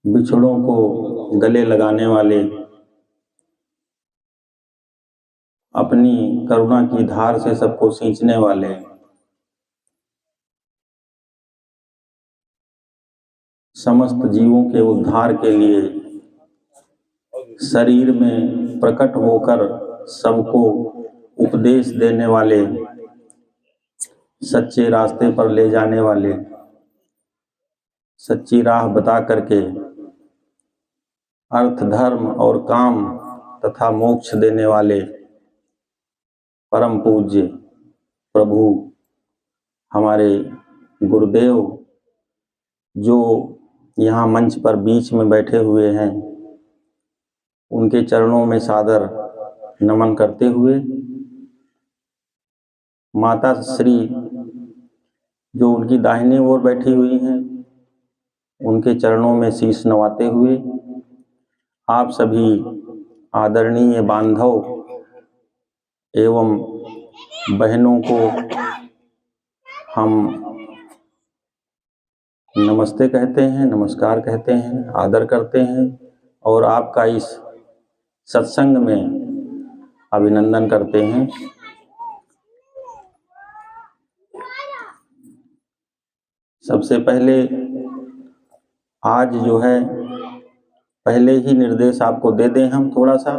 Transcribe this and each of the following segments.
बिछड़ों को गले लगाने वाले, अपनी करुणा की धार से सबको सींचने वाले, समस्त जीवों के उद्धार के लिए शरीर में प्रकट होकर सबको उपदेश देने वाले, सच्चे रास्ते पर ले जाने वाले, सच्ची राह बता करके अर्थ, धर्म और काम तथा मोक्ष देने वाले परम पूज्य प्रभु हमारे गुरुदेव जो यहाँ मंच पर बीच में बैठे हुए हैं, उनके चरणों में सादर नमन करते हुए, माता श्री जो उनकी दाहिनी ओर बैठी हुई हैं, उनके चरणों में शीश नवाते हुए, आप सभी आदरणीय बांधव एवं बहनों को हम नमस्ते कहते हैं, नमस्कार कहते हैं, आदर करते हैं और आपका इस सत्संग में अभिनंदन करते हैं। सबसे पहले आज जो है, पहले ही निर्देश आपको दे दें हम थोड़ा सा।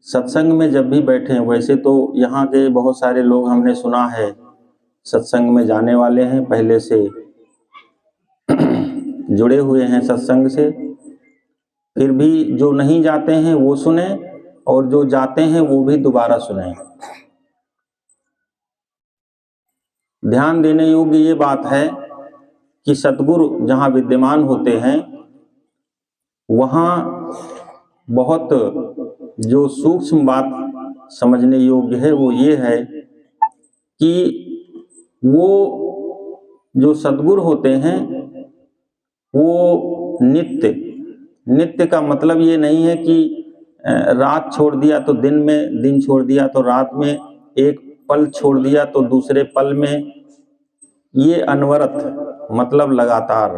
सत्संग में जब भी बैठे, वैसे तो यहाँ के बहुत सारे लोग हमने सुना है सत्संग में जाने वाले हैं, पहले से जुड़े हुए हैं सत्संग से, फिर भी जो नहीं जाते हैं वो सुने और जो जाते हैं वो भी दोबारा सुने। ध्यान देने योग्य ये बात है कि सद्गुरु जहाँ विद्यमान होते हैं, वहाँ बहुत जो सूक्ष्म बात समझने योग्य है वो ये है कि वो जो सद्गुरु होते हैं वो नित्य का मतलब ये नहीं है कि रात छोड़ दिया तो दिन में, दिन छोड़ दिया तो रात में, एक पल छोड़ दिया तो दूसरे पल में, ये अनवरत मतलब लगातार,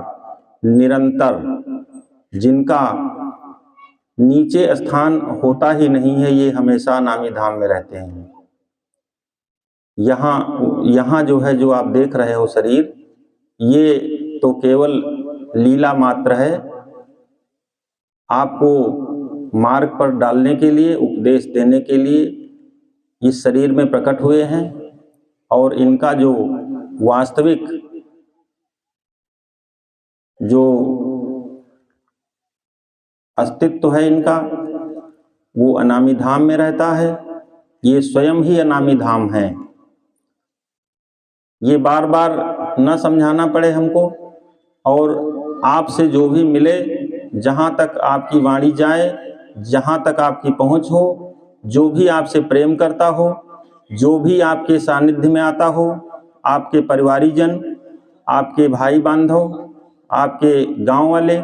निरंतर, जिनका नीचे स्थान होता ही नहीं है, ये हमेशा नामी धाम में रहते हैं। यहाँ जो है, जो आप देख रहे हो शरीर, ये तो केवल लीला मात्र है, आपको मार्ग पर डालने के लिए, उपदेश देने के लिए इस शरीर में प्रकट हुए हैं और इनका जो वास्तविक जो अस्तित्व है इनका, वो अनामी धाम में रहता है। ये स्वयं ही अनामी धाम है। ये बार बार न समझाना पड़े हमको, और आपसे जो भी मिले, जहाँ तक आपकी वाणी जाए, जहाँ तक आपकी पहुँच हो, जो भी आपसे प्रेम करता हो, जो भी आपके सानिध्य में आता हो, आपके परिवारीजन, आपके भाई बांधव, आपके गांव वाले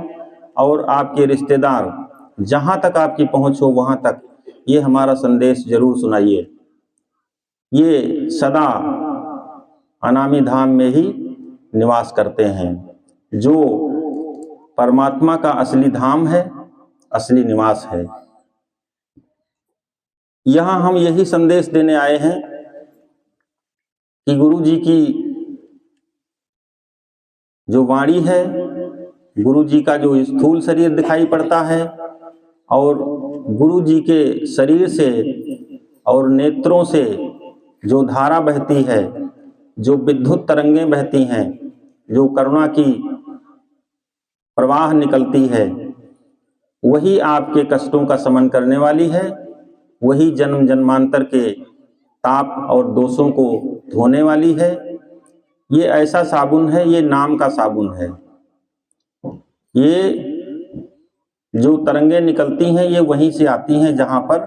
और आपके रिश्तेदार, जहाँ तक आपकी पहुँच हो वहाँ तक ये हमारा संदेश जरूर सुनाइए। ये सदा अनामी धाम में ही निवास करते हैं, जो परमात्मा का असली धाम है, असली निवास है। यहाँ हम यही संदेश देने आए हैं कि गुरु जी की जो वाणी है, गुरु जी का जो स्थूल शरीर दिखाई पड़ता है, और गुरु जी के शरीर से और नेत्रों से जो धारा बहती है, जो विद्युत तरंगें बहती हैं, जो करुणा की प्रवाह निकलती है, वही आपके कष्टों का शमन करने वाली है, वही जन्म जन्मांतर के ताप और दोषों को धोने वाली है। ये ऐसा साबुन है, ये नाम का साबुन है। ये जो तरंगें निकलती हैं, ये वहीं से आती हैं जहाँ पर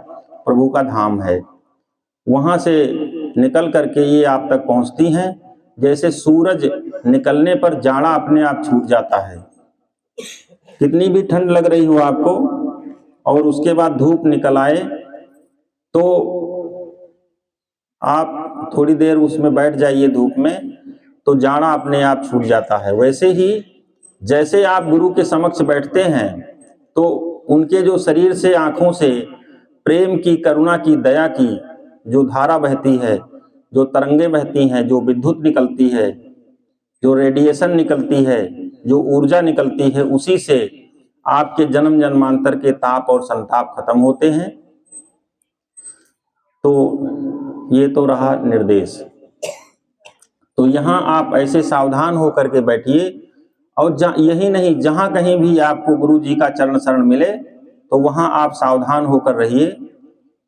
प्रभु का धाम है। वहाँ से निकल करके ये आप तक पहुँचती हैं। जैसे सूरज निकलने पर जाड़ा अपने आप छूट जाता है, कितनी भी ठंड लग रही हो आपको, और उसके बाद धूप निकल आए तो आप थोड़ी देर उसमें बैठ जाइए धूप में, तो जाड़ा अपने आप छूट जाता है। वैसे ही जैसे आप गुरु के समक्ष बैठते हैं तो उनके जो शरीर से, आंखों से प्रेम की, करुणा की, दया की जो धारा बहती है, जो तरंगे बहती हैं, जो विद्युत निकलती है, जो रेडिएशन निकलती है, जो ऊर्जा निकलती है, उसी से आपके जन्म जन्मांतर के ताप और संताप खत्म होते हैं। तो ये तो रहा निर्देश। तो यहाँ आप ऐसे सावधान होकर के बैठिए, और यही नहीं, जहाँ कहीं भी आपको गुरु जी का चरण शरण मिले तो वहाँ आप सावधान होकर रहिए।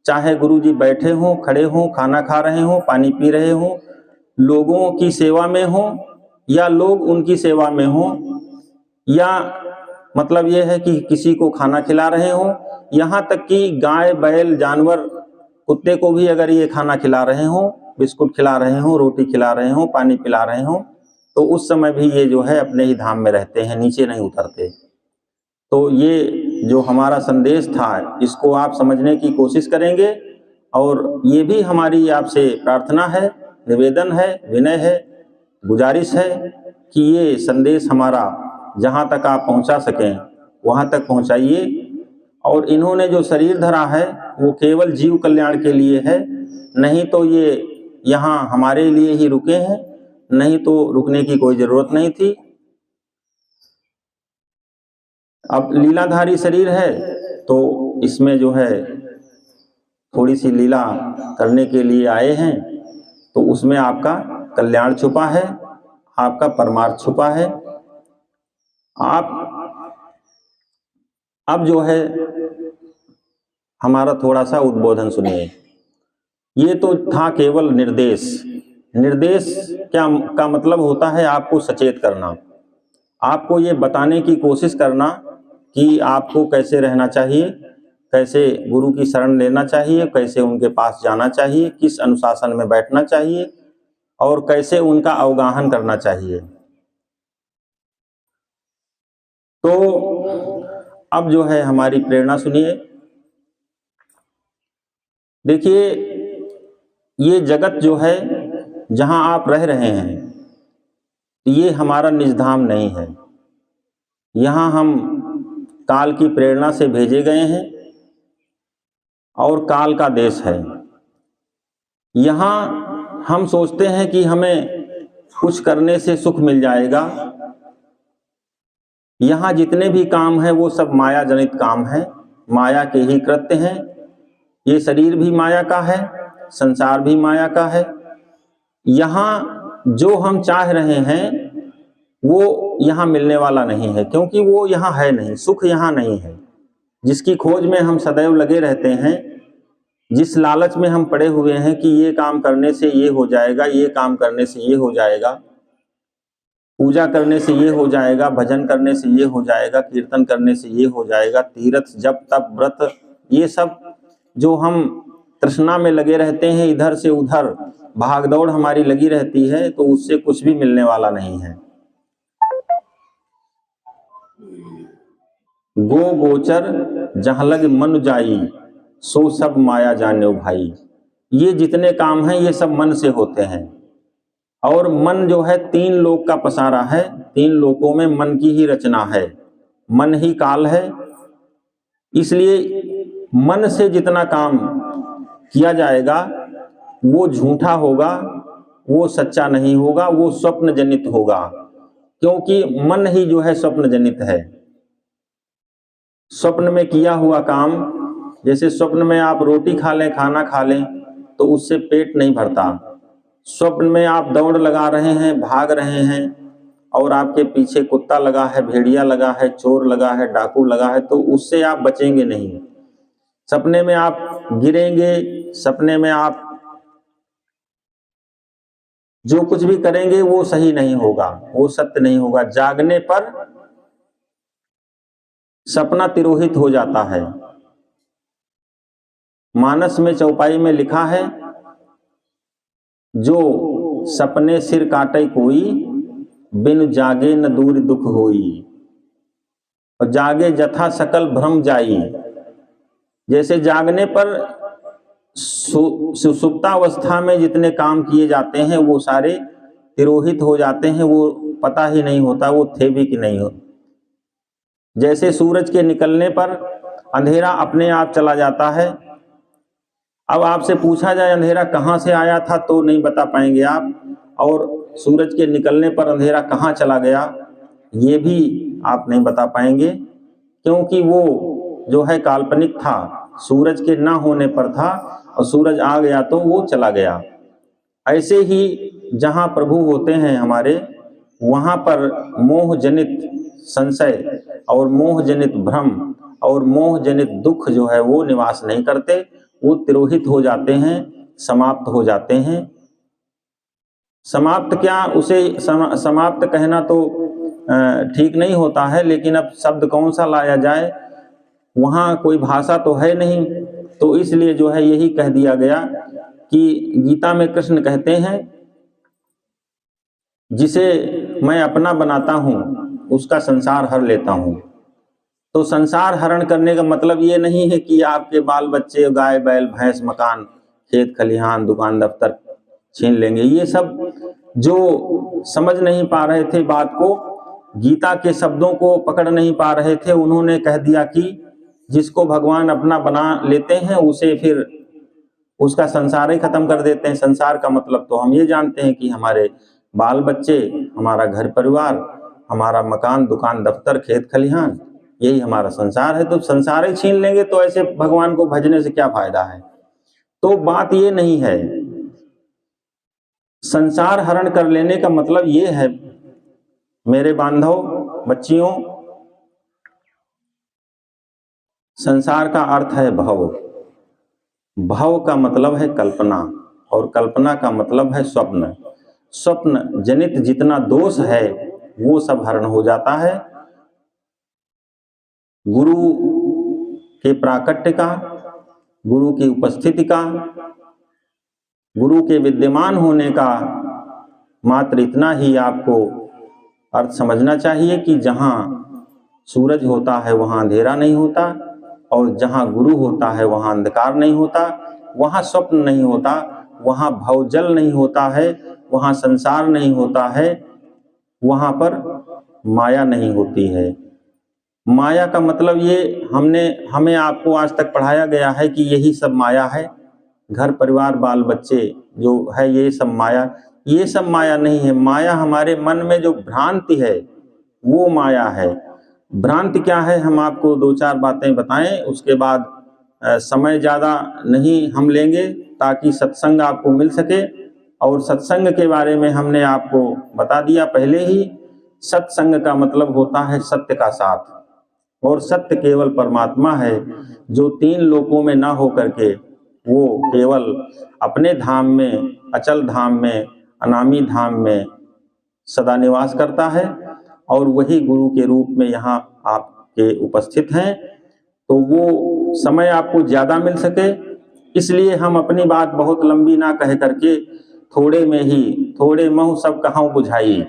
चाहे गुरु जी बैठे हों, खड़े हों, खाना खा रहे हों, पानी पी रहे हों, लोगों की सेवा में हों या लोग उनकी सेवा में हों, या मतलब ये है कि किसी को खाना खिला रहे हों, यहाँ तक कि गाय, बैल, जानवर, कुत्ते को भी अगर ये खाना खिला रहे हों, बिस्कुट खिला रहे हों, रोटी खिला रहे हों, पानी पिला रहे हों, तो उस समय भी ये जो है अपने ही धाम में रहते हैं, नीचे नहीं उतरते। तो ये जो हमारा संदेश था, इसको आप समझने की कोशिश करेंगे, और ये भी हमारी आपसे प्रार्थना है, निवेदन है, विनय है, गुजारिश है कि ये संदेश हमारा जहाँ तक आप पहुँचा सकें वहाँ तक पहुँचाइए। और इन्होंने जो शरीर धरा है वो केवल जीव कल्याण के लिए है, नहीं तो ये यहाँ हमारे लिए ही रुके हैं, नहीं तो रुकने की कोई जरूरत नहीं थी। अब लीलाधारी शरीर है तो इसमें जो है थोड़ी सी लीला करने के लिए आए हैं, तो उसमें आपका कल्याण छुपा है, आपका परमार्थ छुपा है। आप अब जो है हमारा थोड़ा सा उद्बोधन सुनिए। ये तो था केवल निर्देश। निर्देश क्या का मतलब होता है आपको सचेत करना, आपको ये बताने की कोशिश करना कि आपको कैसे रहना चाहिए, कैसे गुरु की शरण लेना चाहिए, कैसे उनके पास जाना चाहिए, किस अनुशासन में बैठना चाहिए और कैसे उनका अवगाहन करना चाहिए। तो अब जो है हमारी प्रेरणा सुनिए। देखिए, ये जगत जो है जहां आप रह रहे हैं, ये हमारा निज धाम नहीं है। यहाँ हम काल की प्रेरणा से भेजे गए हैं और काल का देश है। यहाँ हम सोचते हैं कि हमें कुछ करने से सुख मिल जाएगा। यहाँ जितने भी काम हैं वो सब माया जनित काम हैं, माया के ही कृत्य हैं। ये शरीर भी माया का है, संसार भी माया का है। यहाँ जो हम चाह रहे हैं वो यहाँ मिलने वाला नहीं है, क्योंकि वो यहाँ है नहीं, सुख यहाँ नहीं है। जिसकी खोज में हम सदैव लगे रहते हैं, जिस लालच में हम पड़े हुए हैं कि ये काम करने से ये हो जाएगा, ये काम करने से ये हो जाएगा, पूजा करने से ये हो जाएगा, भजन करने से ये हो जाएगा, कीर्तन करने से ये हो जाएगा, तीर्थ, जप, तप, व्रत, ये सब जो हम तृष्णा में लगे रहते हैं, इधर से उधर भागदौड़ हमारी लगी रहती है, तो उससे कुछ भी मिलने वाला नहीं है। गो गोचर जहाँ लग मन जाई, सो सब माया जाने भाई। ये जितने काम हैं ये सब मन से होते हैं, और मन जो है 3 लोक का पसारा है। 3 लोकों में मन की ही रचना है, मन ही काल है। इसलिए मन से जितना काम किया जाएगा वो झूठा होगा, वो सच्चा नहीं होगा, वो स्वप्न जनित होगा, क्योंकि मन ही जो है स्वप्न जनित है। स्वप्न में किया हुआ काम, जैसे स्वप्न में आप रोटी खा लें, खाना खा लें, तो उससे पेट नहीं भरता। स्वप्न में आप दौड़ लगा रहे हैं, भाग रहे हैं, और आपके पीछे कुत्ता लगा है, भेड़िया लगा है, चोर लगा है, डाकू लगा है, तो उससे आप बचेंगे नहीं। सपने में आप गिरेंगे, सपने में आप जो कुछ भी करेंगे वो सही नहीं होगा, वो सत्य नहीं होगा। जागने पर सपना तिरोहित हो जाता है। मानस में चौपाई में लिखा है, जो सपने सिर काटे कोई, बिन जागे न दूर दुख होई, और जागे जथा सकल भ्रम जाई। जैसे जागने पर सुषुप्तावस्था में जितने काम किए जाते हैं वो सारे तिरोहित हो जाते हैं, वो पता ही नहीं होता वो थे भी कि नहीं हो। जैसे सूरज के निकलने पर अंधेरा अपने आप चला जाता है। अब आपसे पूछा जाए अंधेरा कहाँ से आया था तो नहीं बता पाएंगे आप, और सूरज के निकलने पर अंधेरा कहाँ चला गया ये भी आप नहीं बता पाएंगे, क्योंकि वो जो है काल्पनिक था, सूरज के ना होने पर था, और सूरज आ गया तो वो चला गया। ऐसे ही जहाँ प्रभु होते हैं हमारे, वहाँ पर मोह जनित संशय और मोह जनित भ्रम और मोह जनित दुख जो है वो निवास नहीं करते, वो तिरोहित हो जाते हैं, समाप्त हो जाते हैं। समाप्त क्या, उसे समाप्त कहना तो ठीक नहीं होता है, लेकिन अब शब्द कौन सा लाया जाए, वहाँ कोई भाषा तो है नहीं, तो इसलिए जो है यही कह दिया गया कि गीता में कृष्ण कहते हैं जिसे मैं अपना बनाता हूँ उसका संसार हर लेता हूँ। तो संसार हरण करने का मतलब ये नहीं है कि आपके बाल बच्चे, गाय बैल भैंस, मकान, खेत खलिहान, दुकान दफ्तर छीन लेंगे। ये सब जो समझ नहीं पा रहे थे बात को, गीता के शब्दों को पकड़ नहीं पा रहे थे, उन्होंने कह दिया कि जिसको भगवान अपना बना लेते हैं उसे फिर उसका संसार ही खत्म कर देते हैं। संसार का मतलब तो हम ये जानते हैं कि हमारे बाल बच्चे, हमारा घर परिवार, हमारा मकान, दुकान, दफ्तर, खेत खलिहान, यही हमारा संसार है। तो संसार ही छीन लेंगे तो ऐसे भगवान को भजने से क्या फायदा है। तो बात ये नहीं है, संसार हरण कर लेने का मतलब ये है मेरे बांधव बच्चियों, संसार का अर्थ है भव। भव का मतलब है कल्पना, और कल्पना का मतलब है स्वप्न। स्वप्न जनित जितना दोष है वो सब हरण हो जाता है। गुरु के प्राकट्य का, गुरु की उपस्थिति का, गुरु के विद्यमान होने का मात्र इतना ही आपको अर्थ समझना चाहिए कि जहाँ सूरज होता है वहाँ अंधेरा नहीं होता, और जहाँ गुरु होता है वहाँ अंधकार नहीं होता, वहाँ स्वप्न नहीं होता, वहाँ भवजल नहीं होता है, वहाँ संसार नहीं होता है, वहाँ पर माया नहीं होती है। माया का मतलब ये हमें आपको आज तक पढ़ाया गया है कि यही सब माया है, घर परिवार बाल बच्चे जो है ये सब माया। ये सब माया नहीं है। माया हमारे मन में जो भ्रांति है वो माया है। भ्रांति क्या है, हम आपको दो चार बातें बताएं, उसके बाद समय ज़्यादा नहीं हम लेंगे ताकि सत्संग आपको मिल सके। और सत्संग के बारे में हमने आपको बता दिया पहले ही। सत्संग का मतलब होता है सत्य का साथ, और सत्य केवल परमात्मा है जो तीन लोकों में ना हो करके वो केवल अपने धाम में, अचल धाम में, अनामी धाम में सदा निवास करता है, और वही गुरु के रूप में यहाँ आपके उपस्थित हैं। तो वो समय आपको ज़्यादा मिल सके, इसलिए हम अपनी बात बहुत लंबी ना कह करके थोड़े में ही, थोड़े महु सब कहाँ बुझाई।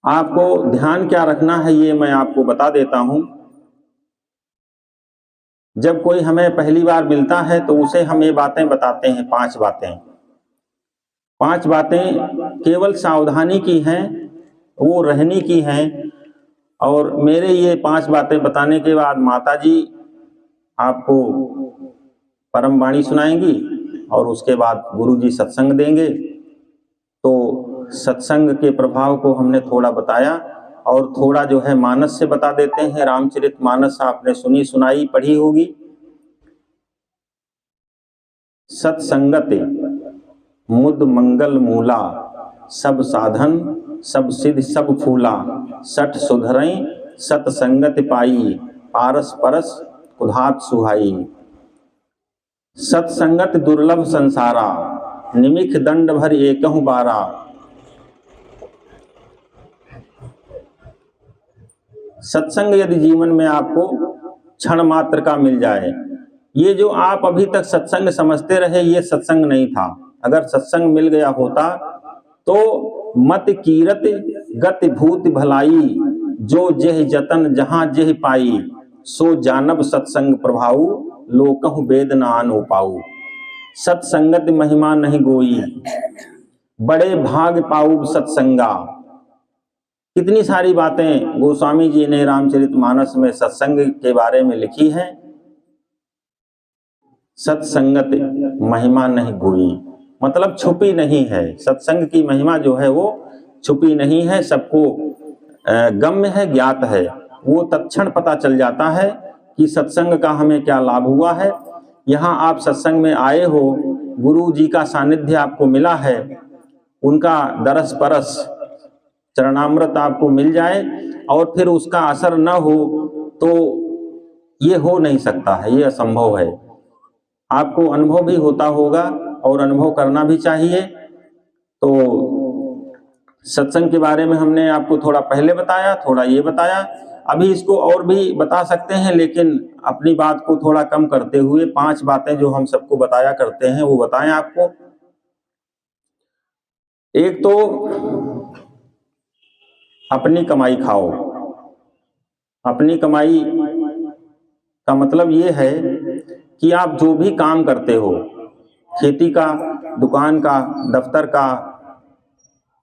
आपको ध्यान क्या रखना है ये मैं आपको बता देता हूँ। जब कोई हमें पहली बार मिलता है तो उसे हम ये बातें बताते हैं, 5 बातें। 5 बातें केवल सावधानी की हैं, वो रहने की हैं। और मेरे ये 5 बातें बताने के बाद माताजी आपको परम वाणी सुनाएंगी, और उसके बाद गुरुजी सत्संग देंगे। तो सत्संग के प्रभाव को हमने थोड़ा बताया, और थोड़ा जो है मानस से बता देते हैं। रामचरितमानस आपने सुनी सुनाई पढ़ी होगी। सत्संगति मुद मंगल मूला, सब साधन सब सिद्ध सब फूला, सठ सुधरई सत्संगति पाई, पारस परस कुधात सुहाई। सत्संगत दुर्लभ संसारा, निमिख दंड भर एकहु बारा। सत्संग यदि जीवन में आपको क्षण मात्र का मिल जाए, ये जो आप अभी तक सत्संग समझते रहे ये सत्संग नहीं था। अगर सत्संग मिल गया होता तो मत कीरत गति भूत भलाई, जो जेह जतन जहाँ जेह पाई, सो जानब सत्संग प्रभाऊ, लोकहु वेद न आन पाऊ। सत्संगत महिमा नहीं गोई, बड़े भाग पाऊ सत्संगा, कितनी सारी बातें गोस्वामी जी ने रामचरितमानस में सत्संग के बारे में लिखी हैं। सत्संगत महिमा नहीं गुई, मतलब छुपी नहीं है। सत्संग की महिमा जो है वो छुपी नहीं है, सबको गम्य है, ज्ञात है। वो तत्क्षण पता चल जाता है कि सत्संग का हमें क्या लाभ हुआ है। यहाँ आप सत्संग में आए हो, गुरु जी का सानिध्य आपको मिला है, उनका दरस परस चरणामृत आपको मिल जाए और फिर उसका असर न हो तो ये हो नहीं सकता है, ये असंभव है। आपको अनुभव भी होता होगा और अनुभव करना भी चाहिए। तो सत्संग के बारे में हमने आपको थोड़ा पहले बताया, थोड़ा ये बताया, अभी इसको और भी बता सकते हैं, लेकिन अपनी बात को थोड़ा कम करते हुए 5 बातें जो हम सबको बताया करते हैं वो बताएं आपको। एक तो अपनी कमाई खाओ। अपनी कमाई का मतलब ये है कि आप जो भी काम करते हो, खेती का, दुकान का, दफ्तर का,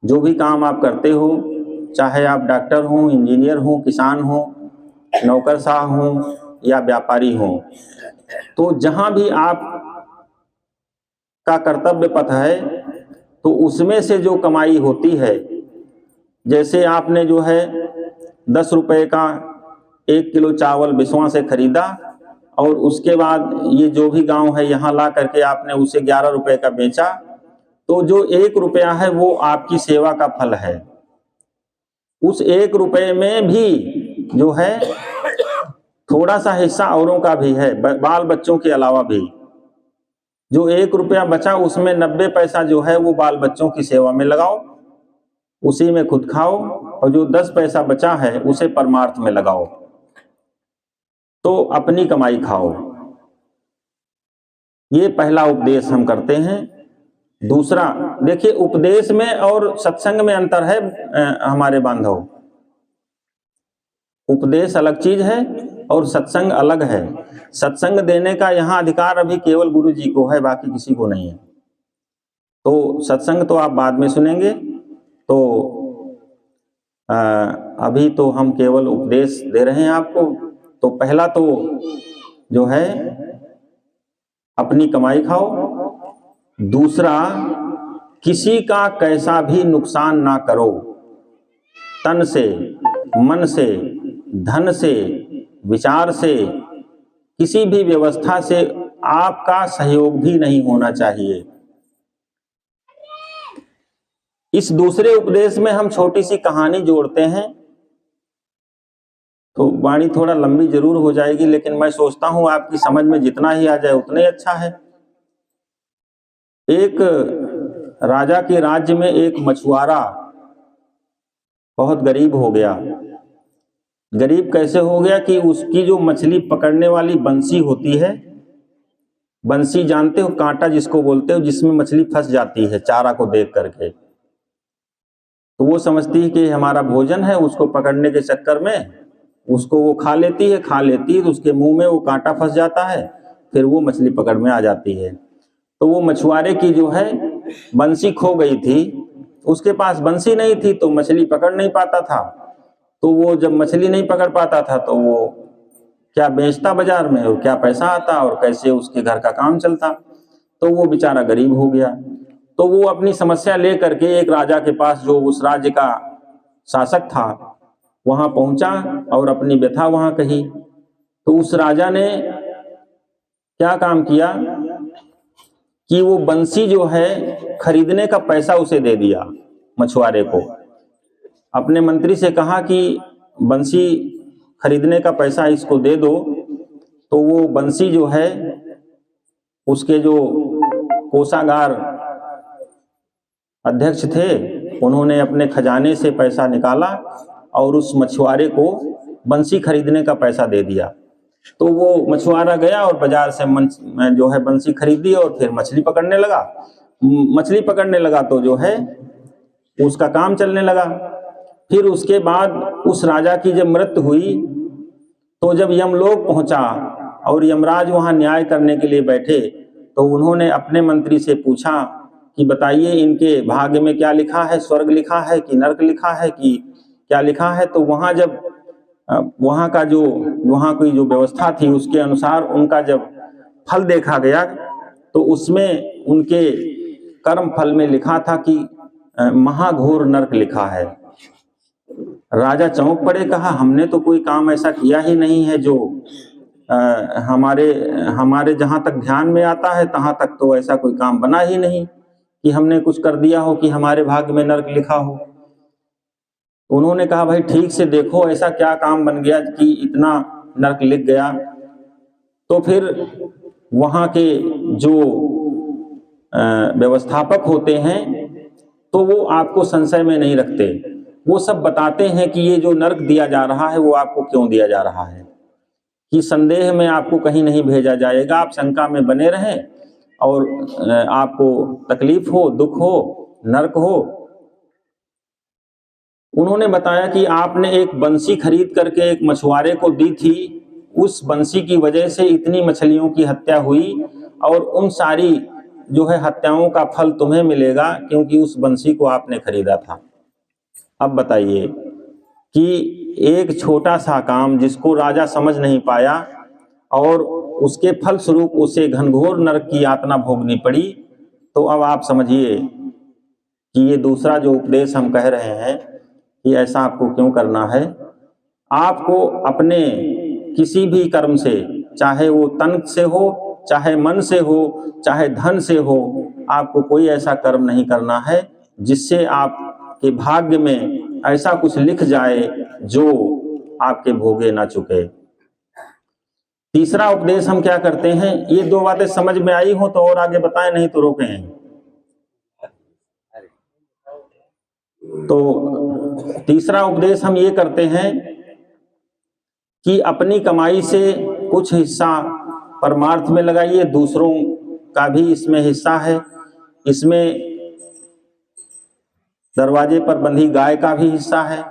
जो भी काम आप करते हो, चाहे आप डॉक्टर हों, इंजीनियर हों, किसान हों, नौकरशाह हों या व्यापारी हों, तो जहाँ भी आप का कर्तव्य पथ है तो उसमें से जो कमाई होती है, जैसे आपने जो है 10 रुपए का 1 किलो चावल बिसवा से खरीदा और उसके बाद ये जो भी गांव है यहाँ ला करके आपने उसे 11 रुपए का बेचा, तो जो 1 रुपया है वो आपकी सेवा का फल है। उस 1 रुपए में भी जो है थोड़ा सा हिस्सा औरों का भी है, बाल बच्चों के अलावा भी। जो 1 रुपया बचा उसमें 90 पैसा जो है वो बाल बच्चों की सेवा में लगाओ, उसी में खुद खाओ, और जो 10 पैसा बचा है उसे परमार्थ में लगाओ। तो अपनी कमाई खाओ, ये पहला उपदेश हम करते हैं। दूसरा, देखिए उपदेश में और सत्संग में अंतर है हमारे बांधव। उपदेश अलग चीज है और सत्संग अलग है। सत्संग देने का यहाँ अधिकार अभी केवल गुरु जी को है, बाकी किसी को नहीं है। तो सत्संग तो आप बाद में सुनेंगे, तो अभी तो हम केवल उपदेश दे रहे हैं आपको। तो पहला तो जो है अपनी कमाई खाओ। दूसरा, किसी का कैसा भी नुकसान ना करो, तन से, मन से, धन से, विचार से, किसी भी व्यवस्था से आपका सहयोग भी नहीं होना चाहिए। इस दूसरे उपदेश में हम छोटी सी कहानी जोड़ते हैं, तो वाणी थोड़ा लंबी जरूर हो जाएगी, लेकिन मैं सोचता हूं आपकी समझ में जितना ही आ जाए उतना ही अच्छा है। एक राजा के राज्य में एक मछुआरा बहुत गरीब हो गया। गरीब कैसे हो गया कि उसकी जो मछली पकड़ने वाली बंसी होती है, बंसी जानते हो, कांटा जिसको बोलते हो, जिसमें मछली फंस जाती है चारा को देख करके, तो वो समझती है कि हमारा भोजन है, उसको पकड़ने के चक्कर में उसको वो खा लेती है तो उसके मुंह में वो कांटा फंस जाता है, फिर वो मछली पकड़ में आ जाती है। तो वो मछुआरे की जो है बंसी खो गई थी, उसके पास बंसी नहीं थी तो मछली पकड़ नहीं पाता था। तो वो जब मछली नहीं पकड़ पाता था तो वो क्या बेचता बाजार में, और क्या पैसा आता और कैसे उसके घर का काम चलता। तो वो बेचारा गरीब हो गया। तो वो अपनी समस्या ले करके एक राजा के पास, जो उस राज्य का शासक था, वहां पहुंचा और अपनी व्यथा वहां कही। तो उस राजा ने क्या काम किया कि वो बंसी जो है खरीदने का पैसा उसे दे दिया मछुआरे को। अपने मंत्री से कहा कि बंसी खरीदने का पैसा इसको दे दो। तो वो बंसी जो है उसके जो कोषागार अध्यक्ष थे, उन्होंने अपने खजाने से पैसा निकाला और उस मछुआरे को बंसी खरीदने का पैसा दे दिया। तो वो मछुआरा गया और बाजार से जो है बंसी खरीदी और फिर मछली पकड़ने लगा। मछली पकड़ने लगा तो जो है उसका काम चलने लगा। फिर उसके बाद उस राजा की जब मृत्यु हुई तो जब यमलोक पहुंचा और यमराज वहां न्याय करने के लिए बैठे, तो उन्होंने अपने मंत्री से पूछा कि बताइए इनके भाग्य में क्या लिखा है, स्वर्ग लिखा है कि नरक लिखा है कि क्या लिखा है। तो वहाँ जब वहाँ की जो व्यवस्था थी उसके अनुसार उनका जब फल देखा गया तो उसमें उनके कर्म फल में लिखा था कि महाघोर नरक लिखा है। राजा चौंक पड़े, कहा हमने तो कोई काम ऐसा किया ही नहीं है जो हमारे जहाँ तक ध्यान में आता है तहाँ तक तो ऐसा कोई काम बना ही नहीं कि हमने कुछ कर दिया हो कि हमारे भाग्य में नरक लिखा हो। उन्होंने कहा भाई ठीक से देखो ऐसा क्या काम बन गया कि इतना नरक लिख गया। तो फिर वहाँ के जो व्यवस्थापक होते हैं तो वो आपको संशय में नहीं रखते, वो सब बताते हैं कि ये जो नरक दिया जा रहा है वो आपको क्यों दिया जा रहा है, कि संदेह में आपको कहीं नहीं भेजा जाएगा, आप शंका में बने रहें और आपको तकलीफ हो, दुख हो, नरक हो। उन्होंने बताया कि आपने एक बंसी खरीद करके एक मछुआरे को दी थी, उस बंसी की वजह से इतनी मछलियों की हत्या हुई और उन सारी जो है हत्याओं का फल तुम्हें मिलेगा क्योंकि उस बंसी को आपने खरीदा था। अब बताइए कि एक छोटा सा काम जिसको राजा समझ नहीं पाया और उसके फल स्वरूप उसे घनघोर नरक की यातना भोगनी पड़ी। तो अब आप समझिए कि ये दूसरा जो उपदेश हम कह रहे हैं कि ऐसा आपको क्यों करना है। आपको अपने किसी भी कर्म से, चाहे वो तन से हो, चाहे मन से हो, चाहे धन से हो, आपको कोई ऐसा कर्म नहीं करना है जिससे आपके भाग्य में ऐसा कुछ लिख जाए जो आपके भोगे ना चुके। तीसरा उपदेश हम क्या करते हैं, ये दो बातें समझ में आई हो तो और आगे बताएं, नहीं तो रोकें। तो तीसरा उपदेश हम ये करते हैं कि अपनी कमाई से कुछ हिस्सा परमार्थ में लगाइए, दूसरों का भी इसमें हिस्सा है। इसमें दरवाजे पर बंधी गाय का भी हिस्सा है,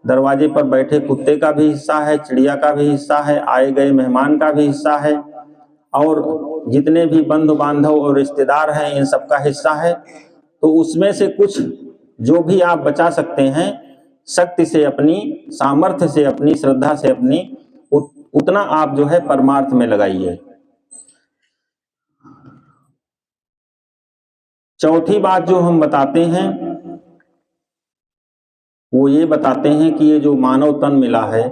दरवाजे पर बैठे कुत्ते का भी हिस्सा है, चिड़िया का भी हिस्सा है, आए गए मेहमान का भी हिस्सा है और जितने भी बंधु बांधव और रिश्तेदार हैं इन सब का हिस्सा है। तो उसमें से कुछ जो भी आप बचा सकते हैं, शक्ति से अपनी, सामर्थ्य से अपनी, श्रद्धा से अपनी, उतना आप जो है परमार्थ में लगाइए। चौथी बात जो हम बताते हैं वो ये बताते हैं कि ये जो मानव तन मिला है,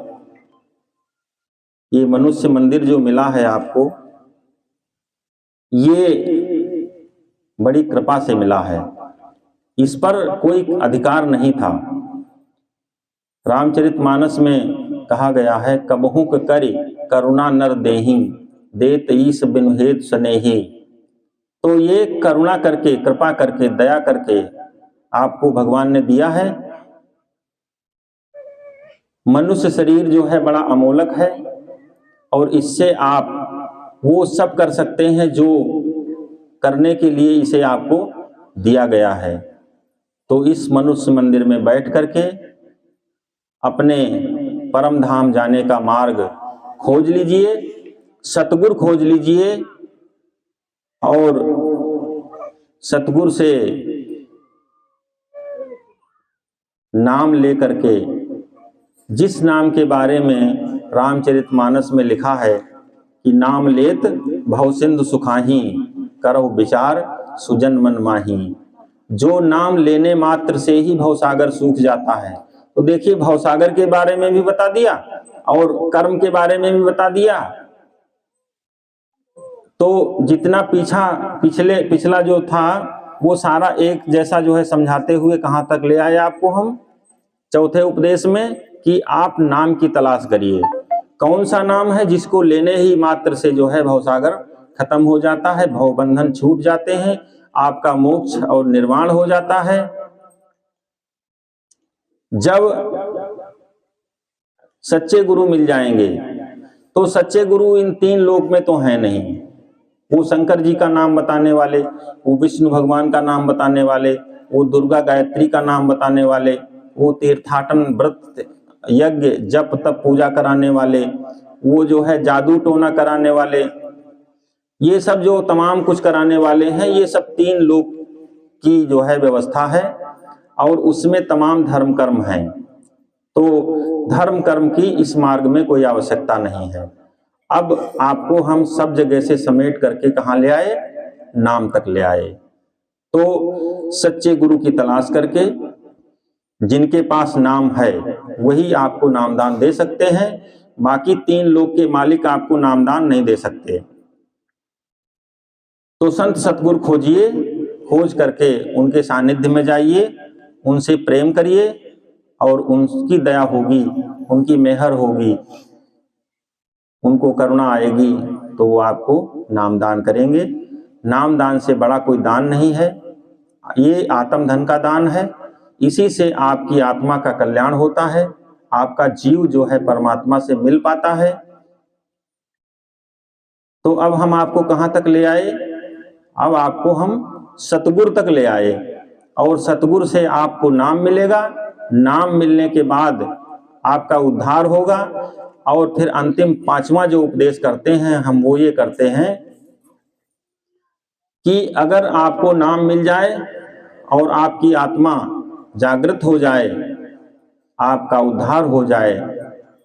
ये मनुष्य मंदिर जो मिला है आपको, ये बड़ी कृपा से मिला है, इस पर कोई अधिकार नहीं था। रामचरितमानस में कहा गया है, कबहु करि करुणा नर देहि, देत ईस बिनु हेत स्नेहि। तो ये करुणा करके, कृपा करके, दया करके आपको भगवान ने दिया है। मनुष्य शरीर जो है बड़ा अमोलक है और इससे आप वो सब कर सकते हैं जो करने के लिए इसे आपको दिया गया है। तो इस मनुष्य मंदिर में बैठ करके अपने परम धाम जाने का मार्ग खोज लीजिए, सतगुरु खोज लीजिए और सतगुरु से नाम लेकर के, जिस नाम के बारे में रामचरितमानस में लिखा है कि नाम लेत भवसिंधु सुखाही, करहु विचार सुजन मन माही। जो नाम लेने मात्र से ही भवसागर सूख जाता है। तो देखिए, भवसागर के बारे में भी बता दिया और कर्म के बारे में भी बता दिया। तो जितना पिछला जो था वो सारा एक जैसा जो है समझाते हुए कहाँ तक ले आए आपको हम चौथे उपदेश में, कि आप नाम की तलाश करिए। कौन सा नाम है जिसको लेने ही मात्र से जो है भवसागर खत्म हो जाता है, भवबंधन छूट जाते हैं, आपका मोक्ष और निर्वाण हो जाता है। जब सच्चे गुरु मिल जाएंगे, तो सच्चे गुरु इन तीन लोक में तो हैं नहीं। वो शंकर जी का नाम बताने वाले, वो विष्णु भगवान का नाम बताने वाले, वो दुर्गा गायत्री का नाम बताने वाले, वो तीर्थाटन व्रत यज्ञ जप तप पूजा कराने वाले, वो जो है जादू टोना कराने वाले, ये सब जो तमाम कुछ कराने वाले हैं, ये सब तीन लोक की जो है व्यवस्था है और उसमें तमाम धर्म कर्म हैं। तो धर्म कर्म की इस मार्ग में कोई आवश्यकता नहीं है। अब आपको हम सब जगह से समेट करके कहाँ ले आए? नाम तक ले आए। तो सच्चे गुरु की तलाश करके जिनके पास नाम है वही आपको नामदान दे सकते हैं, बाकी 3 लोक के मालिक आपको नामदान नहीं दे सकते। तो संत सतगुरु खोजिए, खोज करके उनके सानिध्य में जाइए, उनसे प्रेम करिए और उनकी दया होगी, उनकी मेहर होगी, उनको करुणा आएगी तो वो आपको नामदान करेंगे। नामदान से बड़ा कोई दान नहीं है, ये आत्मधन का दान है। इसी से आपकी आत्मा का कल्याण होता है, आपका जीव जो है परमात्मा से मिल पाता है। तो अब हम आपको कहाँ तक ले आए? अब आपको हम सतगुरु तक ले आए और सतगुरु से आपको नाम मिलेगा। नाम मिलने के बाद आपका उद्धार होगा और फिर अंतिम 5वां जो उपदेश करते हैं हम वो ये करते हैं कि अगर आपको नाम मिल जाए और आपकी आत्मा जागृत हो जाए, आपका उद्धार हो जाए,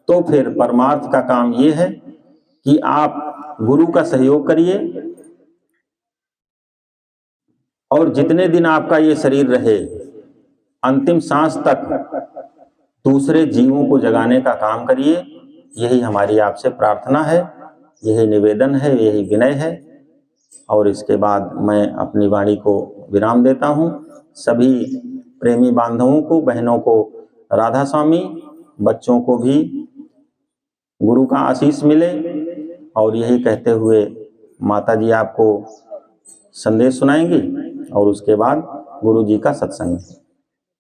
तो फिर परमार्थ का काम ये है कि आप गुरु का सहयोग करिए और जितने दिन आपका ये शरीर रहे अंतिम सांस तक दूसरे जीवों को जगाने का काम करिए। यही हमारी आपसे प्रार्थना है, यही निवेदन है, यही विनय है। और इसके बाद मैं अपनी वाणी को विराम देता हूँ। सभी प्रेमी बांधवों को, बहनों को राधा स्वामी, बच्चों को भी गुरु का आशीष मिले और यही कहते हुए माता जी आपको संदेश सुनाएंगी और उसके बाद गुरु जी का सत्संग।